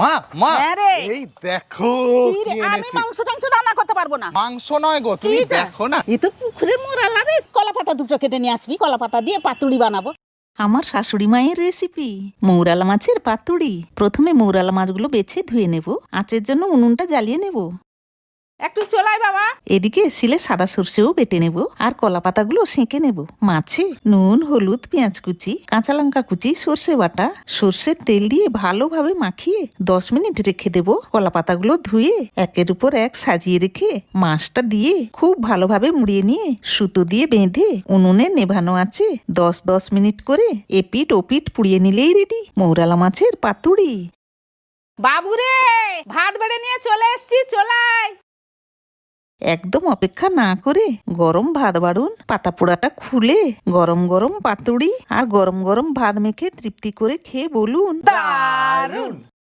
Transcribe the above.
মা মা হ্যাঁ রে। এই দেখো কি রে, কি আমি এনেছি। মাংস টাংস রান্না করতে পারবো না। মাংস নয় গো, তুমি কিটা? দেখো না। এ তো পুকুরে মোরালা রে। কলা পাতা দুটো কেটে নিয়ে আসবি, কলা পাতা দিয়ে পাতুড়ি বানাবো। আমার শাশুড়ি মায়ের রেসিপি মৌরালা মাছের পাতুড়ি। প্রথমে মৌরালা মাছগুলো বেছে ধুয়ে নেব, আঁচের জন্য উনুনটা জ্বালিয়ে নেব। একটু চলাই বাবা। এদিকে শিলে সাদা সর্ষেও বেটে নেব আর কলা পাতাগুলো সেঁকে নেব। মাছে নুন, হলুদ, পেঁয়াজ কুচি, কাঁচা লঙ্কা কুচি, সর্ষে বাটা, সর্ষের তেল দিয়ে ভালোভাবে মাখিয়ে 10 মিনিট রেখে দেব। কলা পাতাগুলো ধুয়ে একের উপর এক সাজিয়ে রেখে মাছটা দিয়ে খুব ভালোভাবে মুড়িয়ে নিয়ে সুতো দিয়ে বেঁধে উনুনে নেভানো আছে 10 মিনিট করে এপিট ওপিট পুড়িয়ে নিলেই রেডি মৌরালা মাছের পাতুড়ি। বাবুরে, ভাত বেড়ে নিয়ে চলে এসছি, চলাই। একদম অপেক্ষা না করে গরম ভাত বাড়ুন, পাতা পোড়াটা খুলে গরম গরম পাতুড়ি আর গরম গরম ভাত মেখে তৃপ্তি করে খেয়ে বলুন দারুণ।